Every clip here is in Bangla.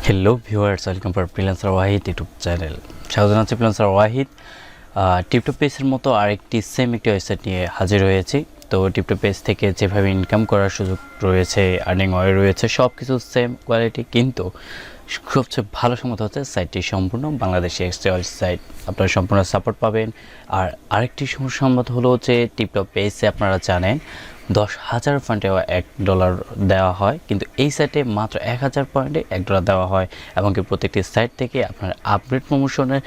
Hello viewers, welcome for freelancer Wahid YouTube channel. স্বাগত জানাচ্ছি ফ্রিল্যান্সার ওয়াহিদ। টিপটপফেসের মতো আরেকটি সেম একটি ওয়েবসাইট নিয়ে হাজির হয়েছি। তো টিপটপফেস থেকে যেভাবে ইনকাম করার সুযোগ রয়েছে, আর্নিং ওয়ে রয়েছে, সব কিছু সেম কোয়ালিটি, কিন্তু সবচেয়ে ভালো সম্মত হচ্ছে সাইটটি সম্পূর্ণ বাংলাদেশি একটি ওয়েবসাইট, আপনারা সম্পূর্ণ সাপোর্ট পাবেন। আর আরেকটি সম্মত হলো যে টিপটপফেসে আপনারা জানেন 10,000 পয়েন্টে $1 দেওয়া হয়, কিন্তু এই সাইটে মাত্র 1,000 পয়েন্টে $1 দেওয়া হয়। এবং কি প্রত্যেকটি সাইট থেকে আপনার আপডেট প্রমোশনের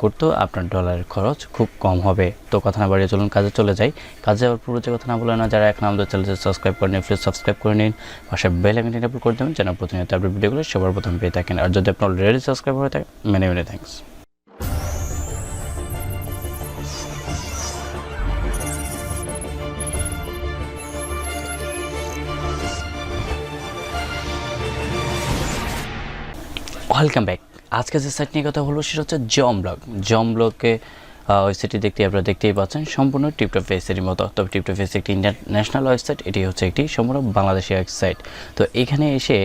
করতেও আপনার ডলারের খরচ খুব কম হবে। তো কথা না বাড়িয়ে চলুন কাজে চলে যাই। কাজে যাওয়ার পূর্বে যে কথা না বলে না, যারা এখন আমাদের চ্যানেলটি সাবস্ক্রাইব করে নিন, প্লিজ সাবস্ক্রাইব করে নিন, পাশে বেল আইকনটি এনেবল করে দেবেন যেন প্রতিনিয়ত আপডেট ভিডিওগুলো সবার প্রথম পেয়ে থাকেন। আর যদি আপনি অলরেডি সাবস্ক্রাইব হয়ে থাকেন, many many thanks. Welcome back. আজকে যে সাইট নিয়ে কথা বলবো সেটা হচ্ছে জমব্লগে ওয়েবসাইটটি আপনারা দেখতেই পাচ্ছেন, সম্পূর্ণ টিপটপফেসেরই মতো। তবে টিপটপফেস একটি ইন্টারন্যাশনাল ওয়েবসাইট, এটি হচ্ছে একটি সম্পূর্ণ বাংলাদেশি ওয়েবসাইট। তো এখানে এসে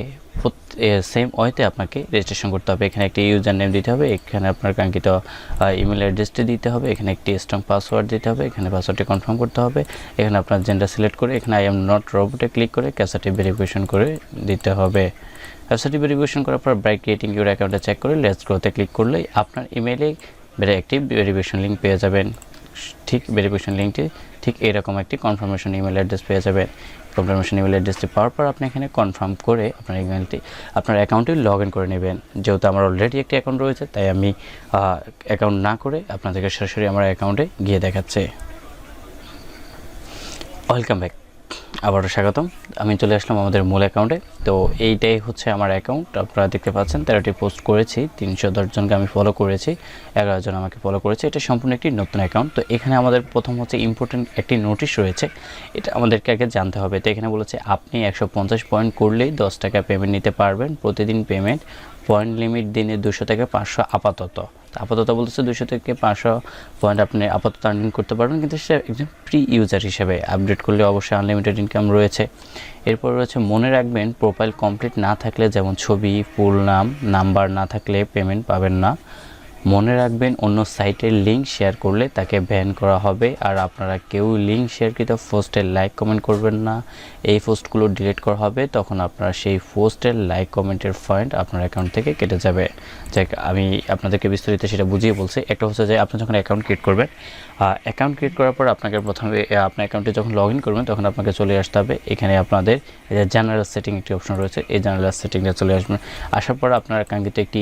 সেম ওয়েতে আপনাকে রেজিস্ট্রেশন করতে হবে। এখানে একটি ইউজার নেম দিতে হবে, এখানে আপনার কাঙ্ক্ষিত ইমেল অ্যাড্রেসটি দিতে হবে, এখানে একটি স্ট্রং পাসওয়ার্ড দিতে হবে, এখানে পাসওয়ার্ডটি কনফার্ম করতে হবে, এখানে আপনার জেন্ডার সিলেক্ট করে এখানে আই এম নট রোবটে ক্লিক করে ক্যাপচাটি ভেরিফিকেশন করে দিতে হবে। ওয়েবসাইটটি ভেরিফিকেশন করার পর বাই ক্রিয়েটিং ইউর অ্যাকাউন্টে চেক করে লেটস গ্রোতে ক্লিক করলেই আপনার ইমেইলে একটি ভেরিফিকেশন লিঙ্ক পেয়ে যাবেন। ঠিক ভেরিফিকেশন লিঙ্কটি ঠিক এরকম একটি কনফার্মেশন ইমেল অ্যাড্রেস পেয়ে যাবেন। কনফার্মেশন ইমেল অ্যাড্রেসটি পাওয়ার পর আপনি এখানে কনফার্ম করে আপনার ইমেলটি আপনার অ্যাকাউন্টে লগ ইন করে নেবেন। যেহেতু আমার অলরেডি একটি অ্যাকাউন্ট রয়েছে, তাই আমি অ্যাকাউন্ট না করে আপনাদেরকে সরাসরি আমার অ্যাকাউন্টে গিয়ে দেখাচ্ছে। ওয়েলকাম ব্যাক, আবারও স্বাগতম। আমি চলে আসলাম আমাদের মূল অ্যাকাউন্টে। তো এইটাই হচ্ছে আমার অ্যাকাউন্ট, আপনারা দেখতে পাচ্ছেন 13টি পোস্ট করেছি, 310 জনকে আমি ফলো করেছি, 11 জন আমাকে ফলো করেছে। এটা সম্পূর্ণ একটি নতুন অ্যাকাউন্ট। তো এখানে আমাদের প্রথম হচ্ছে ইম্পর্টেন্ট একটি নোটিশ রয়েছে, এটা আমাদেরকে আগে জানতে হবে। তো এখানে বলেছে আপনি 150 পয়েন্ট করলেই 10 টাকা পেমেন্ট নিতে পারবেন, প্রতিদিন পেমেন্ট, পয়েন্ট লিমিট দিনে 200 থেকে 500 আপাতত বলতেছে 200 থেকে 500 পয়েন্ট আপনি আপাতত আর্নিং করতে পারবেন, কিন্তু সেটা একজন প্রি ইউজার হিসেবে। আপডেট করলে অবশ্যই আনলিমিটেড ইনকাম রয়েছে। এরপর রয়েছে মনে রাখবেন প্রোফাইল কমপ্লিট না থাকলে, যেমন ছবি, ফুল নাম, নাম্বার না থাকলে পেমেন্ট পাবেন না। মনে রাখবেন অন্য সাইটের লিঙ্ক শেয়ার করলে তাকে ব্যান করা হবে। আর আপনারা কেউ লিঙ্ক শেয়ারকৃত পোস্টের লাইক কমেন্ট করবেন না, এই পোস্টগুলো ডিলিট করা হবে, তখন আপনারা সেই পোস্টের লাইক কমেন্টের পয়েন্ট আপনার অ্যাকাউন্ট থেকে কেটে যাবে। যাক, আমি আপনাদেরকে বিস্তারিত সেটা বুঝিয়ে বলছি। একটা হচ্ছে যে আপনি যখন অ্যাকাউন্ট ক্রিয়েট করবেন, অ্যাকাউন্ট ক্রিয়েট করার পর আপনাকে প্রথমে আপনার অ্যাকাউন্টে যখন লগ ইন করবেন তখন আপনাকে চলে আসতে হবে এখানে আপনাদের জেনারেল সেটিং একটি অপশন রয়েছে, এই জেনারেল সেটিংটা চলে আসবেন। আসার পর আপনার কাঙ্ক্ষিত একটি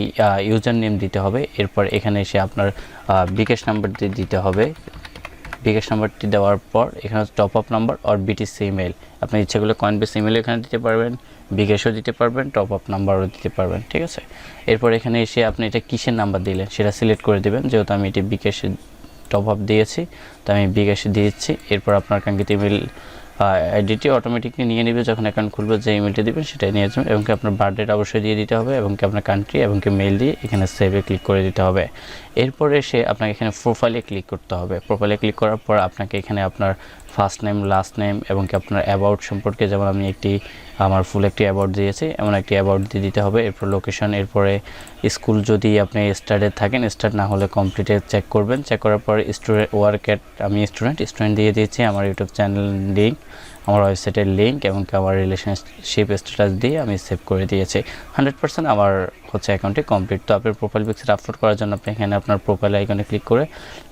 ইউজার নেম দিতে হবে। এরপর এখানে এসে আপনার বিকাশ নাম্বারটি দিতে হবে। বিকাশ নাম্বারটি দেওয়ার পর এখানে টপ আপ নাম্বার আর বিটিসি ইমেল, আপনি ইচ্ছে করলে কয়েনবেস ইমেল এখানে দিতে পারবেন, বিকাশও দিতে পারবেন, টপ আপ নাম্বারও দিতে পারবেন, ঠিক আছে। এরপর এখানে এসে আপনি এটা কিসের নাম্বার দিলেন সেটা সিলেক্ট করে দেবেন। যেহেতু আমি এটি বিকাশে টপ আপ দিয়েছি, তো আমি বিকাশে দিয়েছি। এরপর আপনার কাঙ্ক্ষিত ইমেল আইডিটি অটোমেটিকলি নিয়ে নেবে, যখন অ্যাকাউন্ট খুলবে যে ইমেলটি দেবেন সেটাই নিয়ে যাবেন। এবং কি আপনার বার্থডেটা অবশ্যই দিয়ে দিতে হবে, এবং কি আপনার কান্ট্রি এবং কি মেল দিয়ে এখানে সেভে ক্লিক করে দিতে হবে। এরপর এসে আপনাকে এখানে প্রোফাইলে ক্লিক করতে হবে। প্রোফাইলে ক্লিক করার পর আপনাকে এখানে আপনার ফার্স্ট নেম, লাস্ট নেম এবং কি আপনার অ্যাবাউট সম্পর্কে, যেমন আমি আমার ফুল একটি অ্যাবাউট দিয়েছি, এমন একটি অ্যাবাউট দিয়ে দিতে হবে। এরপর লোকেশন, এরপরে স্কুল যদি আপনি স্টার্টে থাকেন, স্টার্ট না হলে কমপ্লিটে চেক করবেন। চেক করার পর স্টুডেন্ট ওয়ার্ক অ্যাট, আমি স্টুডেন্ট দিয়ে দিয়েছি, আমার ইউটিউব চ্যানেল লিঙ্ক, আমার ওয়েবসাইটের লিঙ্ক এবং আমার রিলেশনশিপ স্ট্যাটাস দিয়ে আমি সেভ করে দিয়েছি। 100% আমার হচ্ছে অ্যাকাউন্টে কমপ্লিট। তো আপনার প্রোফাইল পিকচার আপলোড করার জন্য আপনি এখানে আপনার প্রোফাইল আইকনে ক্লিক করে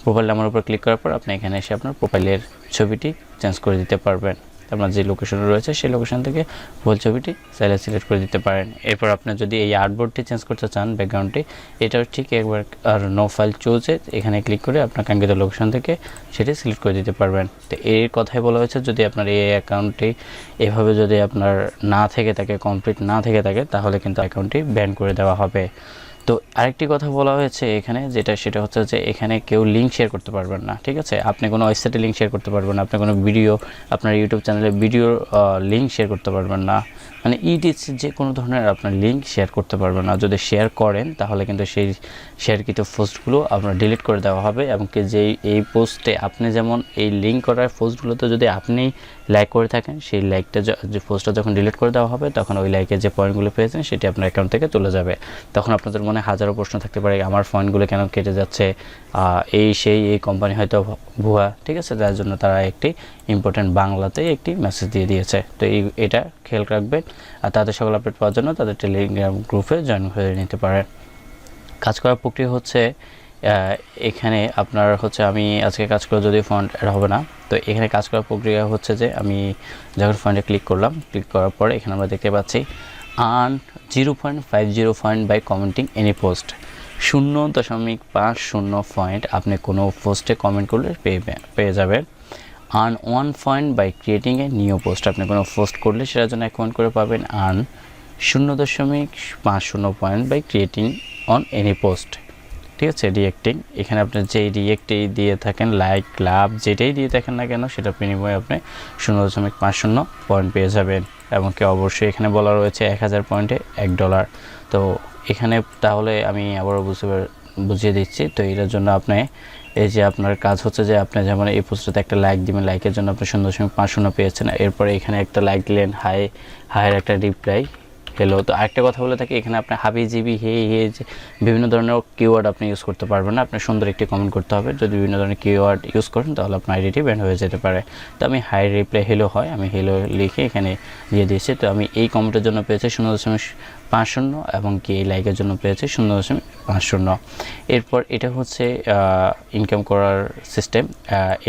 প্রোফাইল নাম্বার উপর ক্লিক করার পর আপনি এখানে এসে আপনার প্রোফাইলের ছবিটি চেঞ্জ করে দিতে পারবেন। আপনার যে লোকেশন রয়েছে সেই লোকেশন থেকে ফুল ছবিটি চাইলে সিলেক্ট করে দিতে পারেন। এরপর আপনি যদি এই আর্টবোর্ডটি চেঞ্জ করতে চান, ব্যাকগ্রাউন্ডটি, এটাও ঠিক একবার আর নো ফাইল চুজে এখানে ক্লিক করে আপনার কাঙ্ক্ষিত লোকেশন থেকে সেটি সিলেক্ট করে দিতে পারবেন। তো এর কথাই বলা হয়েছে, যদি আপনার এই অ্যাকাউন্টটি এভাবে যদি আপনার না থেকে থাকে, কমপ্লিট না থেকে থাকে, তাহলে কিন্তু অ্যাকাউন্টটি ব্যান করে দেওয়া হবে। তো আরেকটি কথা বলা হয়েছে এখানে, সেটা হচ্ছে যে এখানে কেউ লিঙ্ক শেয়ার করতে পারবেন না, ঠিক আছে? আপনি কোনো ওয়েবসাইটে লিঙ্ক শেয়ার করতে পারবেন না, আপনি কোনো ভিডিও, আপনার ইউটিউব চ্যানেলে ভিডিওর লিঙ্ক শেয়ার করতে পারবেন না, মানে যে কোনো ধরনের আপনার লিঙ্ক শেয়ার করতে পারবেন না। যদি শেয়ার করেন তাহলে কিন্তু সেই শেয়ারকৃত পোস্টগুলো আপনার ডিলিট করে দেওয়া হবে, এবং কি এই পোস্টে আপনি যেমন এই লিঙ্ক করার পোস্টগুলোতে যদি আপনি লাইক করে থাকেন, সেই লাইকটা যে পোস্টটা যখন ডিলিট করে দেওয়া হবে তখন ওই লাইকের যে পয়েন্টগুলো পেয়েছেন সেটি আপনার অ্যাকাউন্ট থেকে চলে যাবে। তখন আপনাদের মনে হাজারো প্রশ্ন থাকতে পারে, আমার পয়েন্টগুলো কেন কেটে যাচ্ছে, এই কোম্পানি হয়তো ভুয়া, ঠিক আছে? যার জন্য তারা একটি ইম্পর্টেন্ট বাংলাতে একটি মেসেজ দিয়ে দিয়েছে। তো এটা খেয়াল রাখবেন, আর তাদের সকল আপডেট পাওয়ার জন্য তাদের টেলিগ্রাম গ্রুপে জয়েন হয়ে নিতে পারেন। কাজ করার প্রক্রিয়া হচ্ছে এখানে আপনার হচ্ছে, আমি আজকে কাজ করে যদি ফান্ড অ্যাড হবে না, তো এখানে কাজ করার প্রক্রিয়া হচ্ছে যে আমি যখন ফান্ডে ক্লিক করলাম, ক্লিক করার পরে এখানে আমরা দেখতে পাচ্ছি earn 0.50 point by commenting any post. 0.50 point আপনি কোনো পোস্টে কমেন্ট করলে পেয়ে যাবেন। Earn 1 point by creating a new post, আপনি কোনো পোস্ট করলে সেটার জন্য 1 পয়েন্ট করে পাবেন। Earn 0.50 point by creating on any post, ঠিক আছে? রিয়েক্টিং, এখানে আপনি যেই রিয়েক্টেই দিয়ে থাকেন, লাইক, লাভ যেটাই দিয়ে থাকেন না কেন, সেটা বিনিময়ে আপনি 0.50 পয়েন্ট পেয়ে যাবেন। এবং কি অবশ্যই এখানে বলা রয়েছে 1000 পয়েন্টে $1। তো এখানে তাহলে আমি আবারও বুঝিয়ে দিচ্ছি। তো এটার জন্য আপনি এই যে আপনার কাজ হচ্ছে যে আপনি যেমন এই পোস্টটাতে একটা লাইক দিবেন, লাইকের জন্য আপনি 0.50 পেয়েছেন। এরপরে এখানে একটা লাইক দিলেন, হাইয়ের একটা রিপ্লাই, হ্যালো। তো আরেকটা কথা বলে থাকি, এখানে আপনি হাবিজিবি, হে যে বিভিন্ন ধরনের কিওয়ার্ড আপনি ইউজ করতে পারবেন না, আপনার সুন্দর একটি কমেন্ট করতে হবে। যদি বিভিন্ন ধরনের কিওয়ার্ড ইউজ করেন তাহলে আপনার আইডিটি ব্যান হয়ে যেতে পারে। তো আমি হাই রিপ্লাই হ্যালো হয়, আমি হ্যালো লিখে এখানে দিয়ে দিয়েছি। তো আমি এই কমেন্টের জন্য পেয়েছি 0.50 এবং কি এই লাইকের জন্য পেয়েছি 0.50। এরপর এটা হচ্ছে ইনকাম করার সিস্টেম।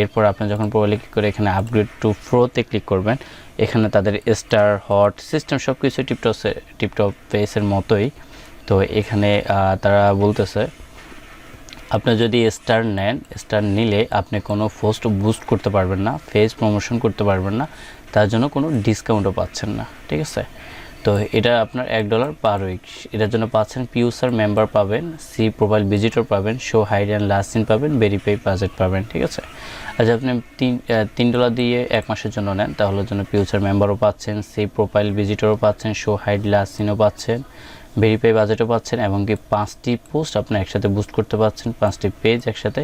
এরপর আপনি যখন প্রোফাইলে ক্লিক করে এখানে আপগ্রেড টু প্রোতে ক্লিক করবেন, এখানে তাদের স্টার, হট সিস্টেম সব কিছু টিপটপ ফেসের মতোই। তো এখানে তারা বলতেছে আপনি যদি স্টার নেন, স্টার নিলে আপনি কোনো পোস্ট বুস্ট করতে পারবেন না, ফেস প্রমোশন করতে পারবেন না, তার জন্য কোনো ডিসকাউন্টও পাচ্ছেন না, ঠিক আছে? তো এটা আপনার $1 পার উইক। এটার জন্য পাচ্ছেন পিউসার মেম্বার পাবেন, সি প্রোফাইল ভিজিটর পাবেন, show hide and last seen পাবেন, ভেরিফাই বাজেট পাবেন, ঠিক আছে? আচ্ছা, আপনি $3 দিয়ে 1 মাসের জন্য নেন তাহলে জন্য পিউসার মেম্বারও পাচ্ছেন, সি প্রোফাইল ভিজিটরও পাচ্ছেন, শো হাইড লাস্ট সিনও পাচ্ছেন, ভেরিফাই বাজেটও পাচ্ছেন, এবং কি 5টি পোস্ট আপনি একসাথে বুস্ট করতে পারছেন, 5টি পেজ একসাথে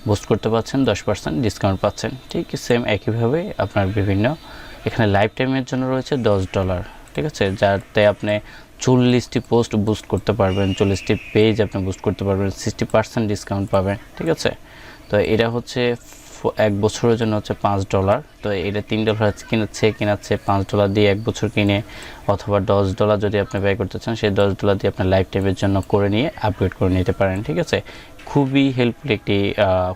বুস্ট করতে পারছেন, 10% ডিসকাউন্ট পাচ্ছেন। ঠিক সেম একইভাবে আপনার বিভিন্ন এখানে লাইফ টাইমের জন্য রয়েছে $10, ঠিক আছে? যাতে আপনি 40টি পোস্ট বুস্ট করতে পারবেন, 40টি পেজ আপনি বুস্ট করতে পারবেন, 60% ডিসকাউন্ট পাবেন, ঠিক আছে? তো এটা হচ্ছে 1 বছরের জন্য হচ্ছে $5। তো এটা $3 কিনাচ্ছে $5 দিয়ে 1 বছর কিনে, অথবা $10 যদি আপনি ব্যয় করতে চান সেই $10 দিয়ে আপনি লাইফ টাইমের জন্য করে নিয়ে আপগ্রেড করে নিতে পারেন, ঠিক আছে? খুবই হেল্পফুল একটি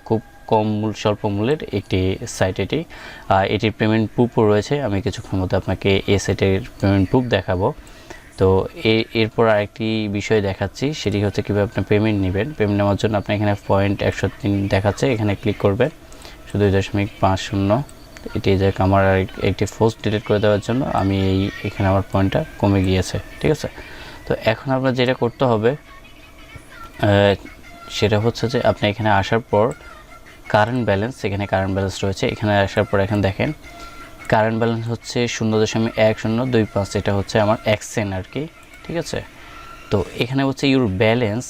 খুব কম স্বল্প মূল্যের একটি সাইট এটি। এটির পেমেন্ট প্রুফও রয়েছে, আমি কিছুক্ষণ মধ্যে আপনাকে এই সাইটের পেমেন্ট প্রুফ দেখাবো। তো এরপর আরেকটি বিষয় দেখাচ্ছি, সেটি হচ্ছে কীভাবে আপনি পেমেন্ট নেবেন। পেমেন্ট নেওয়ার জন্য আপনি এখানে পয়েন্ট 103 দেখাচ্ছে, এখানে ক্লিক করবেন 2.50। এটি যে আমার একটি পোস্ট ডিলিট করে দেওয়ার জন্য আমি এখানে আমার পয়েন্টটা কমে গিয়েছে, ঠিক আছে? তো এখন আপনার যেটা করতে হবে সেটা হচ্ছে যে আপনি এখানে আসার পর কারেন্ট ব্যালেন্স, এখানে কারেন্ট ব্যালেন্স রয়েছে, এখানে আসার পর এখানে দেখেন কারেন্ট ব্যালেন্স হচ্ছে 0.1025, এটা হচ্ছে আমার এক্সেন আর কি, ঠিক আছে? তো এখানে হচ্ছে your balance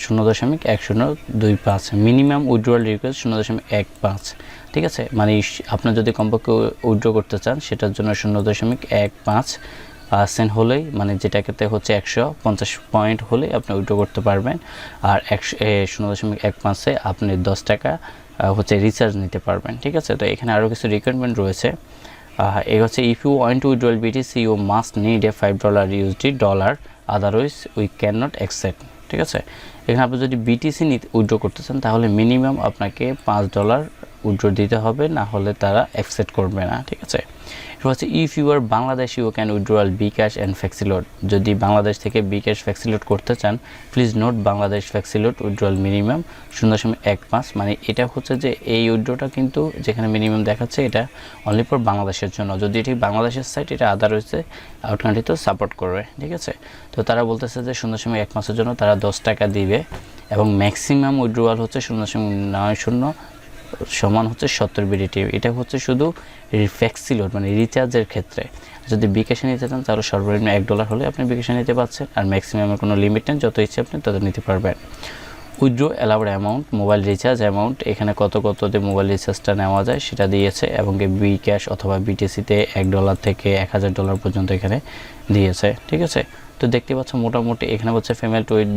0.1025, minimum withdrawal request 0.15, ঠিক আছে? মানে আপনার যদি কমপক্ষে উইথড্র করতে চান সেটার জন্য 0.15% হলেই, মানে যেটাকে হচ্ছে 150 পয়েন্ট হলে আপনি উইথড্র করতে পারবেন। আর 0.15-এ আপনি 10 টাকা হচ্ছে রিচার্জ নিতে পারবেন, ঠিক আছে? তো এখানে আরও কিছু রিকোয়ারমেন্ট রয়েছে। এই হচ্ছে if you want to withdrawal BTC you must need a $5 USD otherwise we can not accept, ঠিক আছে? এখানে আপনি যদি বিটিসি উইথড্র করতে চান তাহলে মিনিমাম আপনাকে $5 উইথড্র দিতে হবে, না হলে তারা অ্যাকসেপ্ট করবে না। ঠিক আছে, এটা হচ্ছে if you are Bangladesh you can withdrawal bKash and flexiload. যদি বাংলাদেশ থেকে বিকাশ ফ্যাক্সিলোড করতে চান, please note Bangladesh flexiload withdrawal minimum 0.15। মানে এটা হচ্ছে যে এই উইথড্রটা কিন্তু যেখানে মিনিমাম দেখাচ্ছে এটা অনলি ফর বাংলাদেশের জন্য। যদি এটি বাংলাদেশের সাইট, এটা আদার হচ্ছে আউট কান্ট্রি তো সাপোর্ট করবে। ঠিক আছে, তো তারা বলতেছে যে 0.1 মাসের জন্য তারা 10 টাকা দিবে এবং ম্যাক্সিমাম উইথড্রয়াল হচ্ছে 0.90 সমান হচ্ছে 70 বিডিটি। এটা হচ্ছে শুধু ফ্যাক্সিলোড মানে রিচার্জের ক্ষেত্রে। যদি বিকাশে নিতে চান তাহলে সর্বনিম্ন $1 হলে আপনি বিকাশে নিতে পারছেন, আর ম্যাক্সিমামের কোনো লিমিট নেই, যত ইচ্ছে আপনি তত নিতে পারবেন। Withdraw allowed amount, mobile recharge amount, এখানে কততে মোবাইল রিচার্জটা নেওয়া যায় সেটা দিয়েছে, এবং বিকাশ অথবা বিটিসিতে $1 থেকে $1000 পর্যন্ত এখানে দিয়েছে। ঠিক আছে, তো দেখতে পাচ্ছ মোটামুটি এখানে হচ্ছে পেমেন্ট উইথ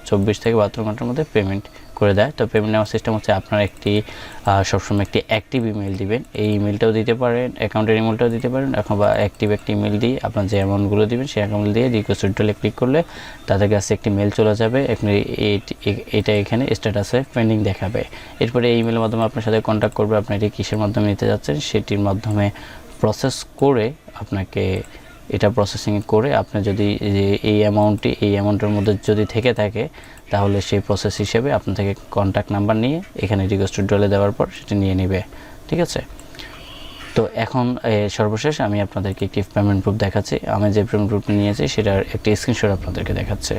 24 থেকে 72 ঘন্টার মধ্যে পেমেন্ট করে দেয়। তো পেমেন্ট নেওয়ার সিস্টেম হচ্ছে আপনার একটি সবসময় একটি অ্যাক্টিভ ইমেল দিবেন, এই ইমেলটাও দিতে পারেন, অ্যাকাউন্টের ইমেলটাও দিতে পারেন, অথবা অ্যাক্টিভ একটি ইমেল দিয়ে আপনার যে অ্যামাউন্টগুলো দিবেন সেই অ্যাকাউন্ট দিয়ে রিকোয়েস্ট উইথড্রলে ক্লিক করলে তাদের কাছে একটি মেল চলে যাবে। এটা এখানে স্ট্যাটাসে পেন্ডিং দেখাবে। এরপরে এই ইমেলের মাধ্যমে আপনার সাথে কন্ট্যাক্ট করবে, আপনি এটি কিসের মাধ্যমে নিতে যাচ্ছেন সেটির মাধ্যমে প্রসেস করে আপনাকে এটা প্রসেসিং করে আপনি যদি এই অ্যামাউন্টের মধ্যে যদি থেকে থাকে তাহলে সেই প্রসেস হিসেবে আপনার থেকে কন্ট্যাক্ট নাম্বার নিয়ে এখানে রিকোয়েস্ট উইথড্রলে দেওয়ার পর সেটা নিয়ে নেবে। ঠিক আছে, তো এখন সর্বশেষ আমি আপনাদেরকে একটি পেমেন্ট প্রুফ দেখাচ্ছি। আমি যে পেমেন্ট প্রুফটি নিয়েছি সেটার একটি স্ক্রিনশট আপনাদেরকে দেখাচ্ছে।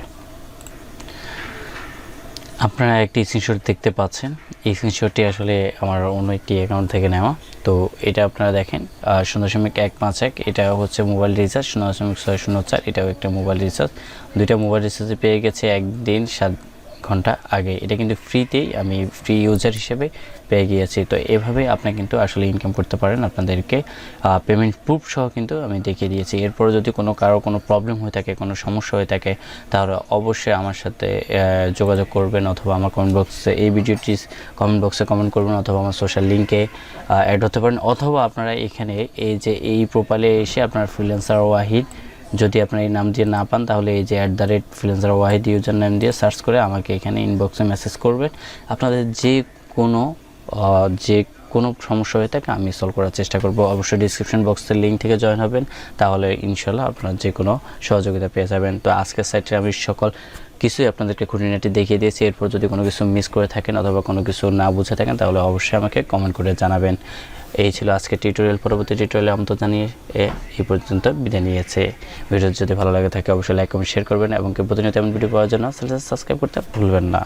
আপনারা একটি স্ক্রিনশট দেখতে পাচ্ছেন, এই স্ক্রিনশটটি আসলে আমার অন্য একটি অ্যাকাউন্ট থেকে নেওয়া। তো এটা আপনারা দেখেন 0.151, এটা হচ্ছে মোবাইল রিচার্জ। 0.604 এটাও একটা মোবাইল রিচার্জ। দুইটা মোবাইল রিচার্জে পেয়ে গেছে একদিন 7 ঘন্টা আগে। এটা কিন্তু ফ্রিতেই, আমি ফ্রি ইউজার হিসেবে পেয়ে গিয়েছি। তো এভাবে আপনি কিন্তু আসলে ইনকাম করতে পারেন। আপনাদেরকে পেমেন্ট প্রুফ সহ কিন্তু আমি দেখিয়ে দিয়েছি। এরপর যদি কারো কোনো প্রবলেম হয়ে থাকে, কোনো সমস্যা হয়ে থাকে, তাহলে অবশ্যই আমার সাথে যোগাযোগ করবেন, অথবা আমার কমেন্ট বক্সে এই ভিডিওটি কমেন্ট বক্সে কমেন্ট করবেন, অথবা আমার সোশ্যাল লিঙ্কে অ্যাড হতে পারেন, অথবা আপনারা এখানে এই প্রোফাইলে এসে আপনার ফ্রিল্যান্সার ওয়াহিদ যদি আপনার এই নাম দিয়ে না পান তাহলে এই যে @ফ্রিল্যান্সার ওয়াহিদ ইউজার নেম দিয়ে সার্চ করে আমাকে এখানে ইনবক্সে মেসেজ করবেন। আপনাদের যে কোনো সমস্যা হয়ে থাকে আমি সলভ করার চেষ্টা করব। অবশ্যই ডিসক্রিপশন বক্সের লিঙ্ক থেকে জয়েন হবেন, তাহলে ইনশাল্লাহ আপনারা যে কোনো সহযোগিতা পেয়ে যাবেন। তো আজকের সাইটে আমি সকল কিছুই আপনাদেরকে খুঁটিনাটি দেখিয়ে দিয়েছি। এরপর যদি কোনো কিছু মিস করে থাকেন অথবা কোনো কিছু না বুঝে থাকেন তাহলে অবশ্যই আমাকে কমেন্ট করে জানাবেন। এই ছিল আজকের টিউটোরিয়াল। পরবর্তী টিউটোরিয়ালে আমন্ত্রণ জানিয়ে এই পর্যন্ত বিদায় নিয়েছে। ভিডিও যদি ভালো লাগে থাকে অবশ্যই লাইক কমেন্ট শেয়ার করবেন, এবং প্রতিনিয়ত এমন ভিডিও পাওয়ার জন্য সাবস্ক্রাইব করতে ভুলবেন না।